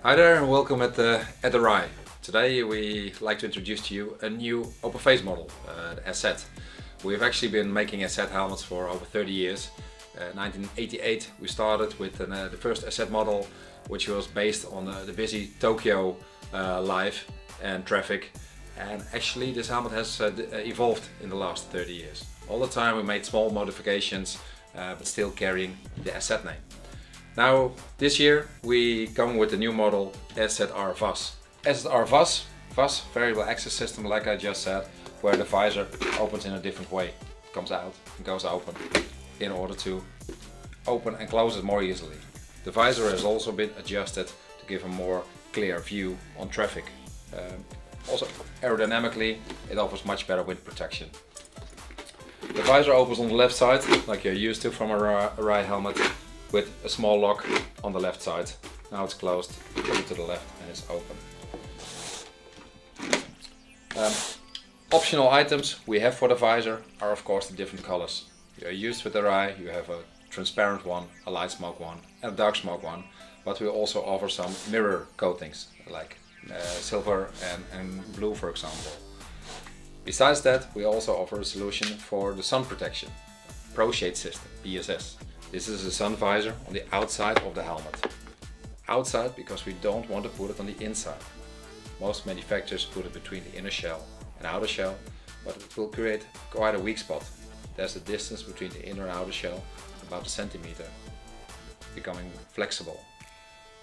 Hi there and welcome at Arai. Today we like to introduce to you a new open face model, the SZ. We've actually been making SZ helmets for over 30 years. 1988 we started with the first SZ model, which was based on the busy Tokyo life and traffic. And actually this helmet has evolved in the last 30 years. All the time we made small modifications, but still carrying the SZ name. Now, this year we come with the new model SZ-R VAS. SZ-R VAS, variable access system, like I just said, where the visor opens in a different way. It comes out and goes open in order to open and close it more easily. The visor has also been adjusted to give a more clear view on traffic. Also aerodynamically it offers much better wind protection. The visor opens on the left side, like you're used to from a Arai helmet, with a small lock on the left side. Now it's closed, put it to the left and it's open. Optional items we have for the visor are of course the different colors. You're used with Arai, you have a transparent one, a light smoke one and a dark smoke one, but we also offer some mirror coatings like silver and blue, for example. Besides that, we also offer a solution for the sun protection, Pro Shade System, PSS. This is a sun visor on the outside of the helmet. Outside because we don't want to put it on the inside. Most manufacturers put it between the inner shell and outer shell, but it will create quite a weak spot. There's a distance between the inner and outer shell, about 1 centimeter, becoming flexible.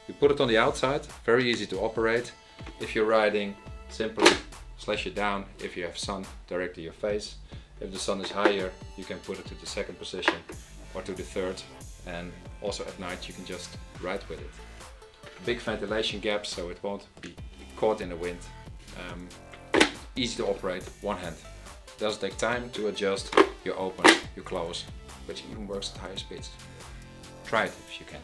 You put it on the outside, very easy to operate. If you're riding, simply slash it down if you have sun directly your face. If the sun is higher, you can put it to the second position or to the third, and also at night you can just ride with it. Big ventilation gap, so it won't be caught in the wind. Easy to operate, one hand. Doesn't take time to adjust, you open, you close, which even works at higher speeds. Try it if you can.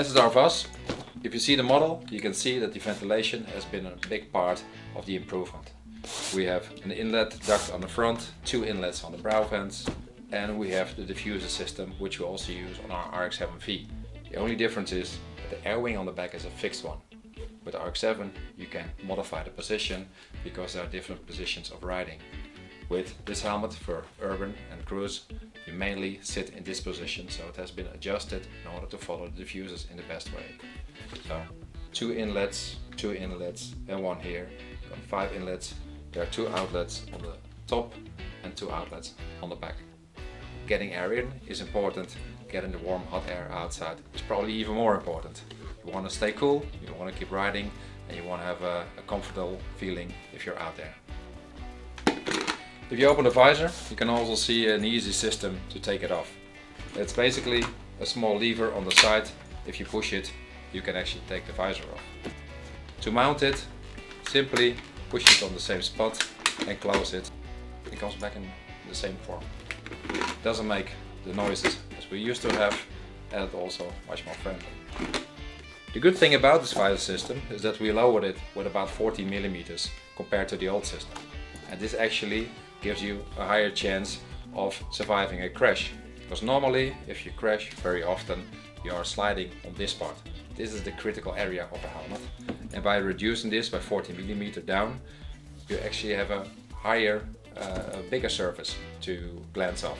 SZ-R VAS, if you see the model, you can see that the ventilation has been a big part of the improvement. We have an inlet duct on the front, 2 inlets on the brow vents, and we have the diffuser system, which we also use on our RX-7V. The only difference is that the air wing on the back is a fixed one. With the RX-7 you can modify the position because there are different positions of riding. With this helmet for urban and cruise, you mainly sit in this position, so it has been adjusted in order to follow the diffusers in the best way. So 2 inlets, 2 inlets and 1 here. Got 5 inlets. There are 2 outlets on the top and 2 outlets on the back. Getting air in is important, getting the warm hot air outside is probably even more important. You want to stay cool, you want to keep riding, and you want to have a comfortable feeling if you're out there. If you open the visor, you can also see an easy system to take it off. It's basically a small lever on the side. If you push it, you can actually take the visor off. To mount it, simply push it on the same spot and close it. It comes back in the same form. It doesn't make the noises as we used to have, and it's also much more friendly. The good thing about this visor system is that we lowered it with about 40 millimeters compared to the old system. And this actually gives you a higher chance of surviving a crash. Because normally, if you crash very often, you are sliding on this part. This is the critical area of a helmet. And by reducing this by 40 millimeters down, you actually have a higher, a bigger surface to glance off.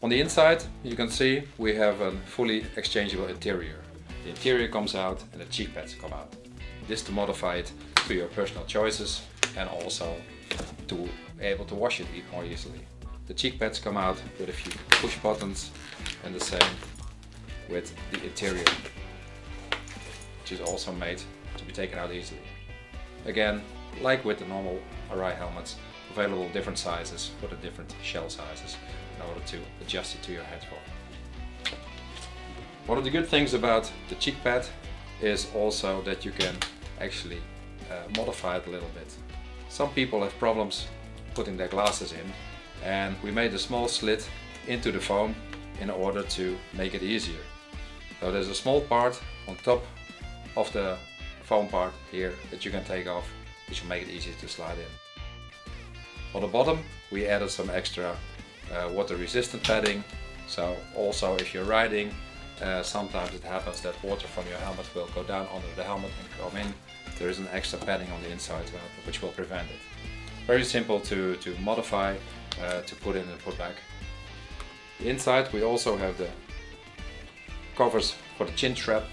On the inside, you can see we have a fully exchangeable interior. The interior comes out and the cheek pads come out. This to modify it to your personal choices and also to be able to wash it more easily. The cheek pads come out with a few push buttons, and the same with the interior, which is also made to be taken out easily. Again, like with the normal Arai helmets, available different sizes for the different shell sizes in order to adjust it to your head form. One of the good things about the cheek pad is also that you can actually modify it a little bit. Some people have problems putting their glasses in, and we made a small slit into the foam in order to make it easier. So there's a small part on top of the foam part here that you can take off, which will make it easier to slide in. On the bottom we added some extra water resistant padding, so also if you're riding Sometimes it happens that water from your helmet will go down under the helmet and come in. There is an extra padding on the inside which will prevent it. Very simple to modify, to put in and put back. Inside we also have the covers for the chin strap.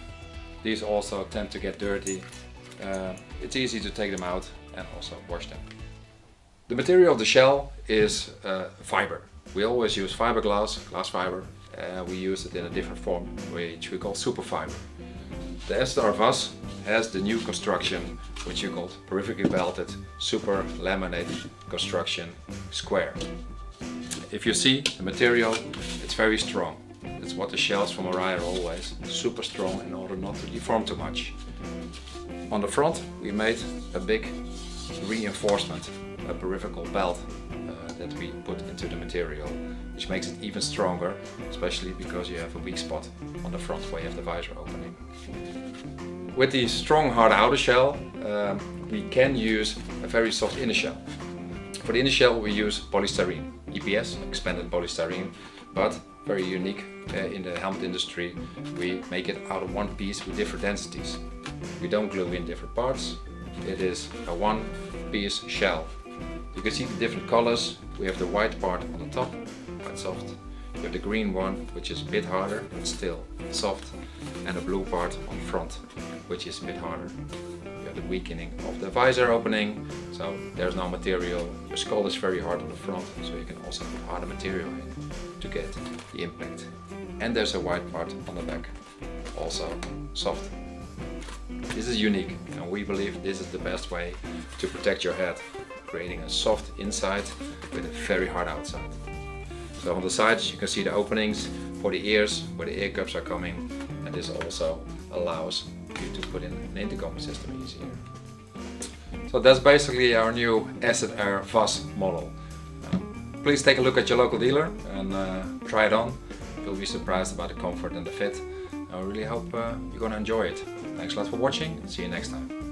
These also tend to get dirty. It's easy to take them out and also wash them. The material of the shell is fiber. We always use fiberglass, glass fiber. We use it in a different form, which we call super fiber. The SZ-R VAS has the new construction, which you call peripherally belted super laminated construction square. If you see the material, it's very strong. It's what the shells from Arai are always, super strong in order not to deform too much. On the front we made a big reinforcement, a peripheral belt that we put into the material, which makes it even stronger, especially because you have a weak spot on the front where you have the visor opening. With the strong hard outer shell, we can use a very soft inner shell. For the inner shell we use polystyrene, EPS, expanded polystyrene, but very unique in the helmet industry. We make it out of one piece with different densities. We don't glue in different parts. It is a one piece shell. You can see the different colors. We have the white part on the top, quite soft. You have the green one, which is a bit harder, but still soft. And the blue part on the front, which is a bit harder. You have the weakening of the visor opening, so there's no material. Your skull is very hard on the front, so you can also put harder material in to get the impact. And there's a white part on the back, also soft. This is unique, and we believe this is the best way to protect your head, creating a soft inside with a very hard outside. So on the sides you can see the openings for the ears, where the ear cups are coming, and this also allows you to put in an intercom system easier. So that's basically our new SZ-R VAS model. Please take a look at your local dealer and try it on. You'll be surprised about the comfort and the fit. I really hope you're going to enjoy it. Thanks a lot for watching, and see you next time.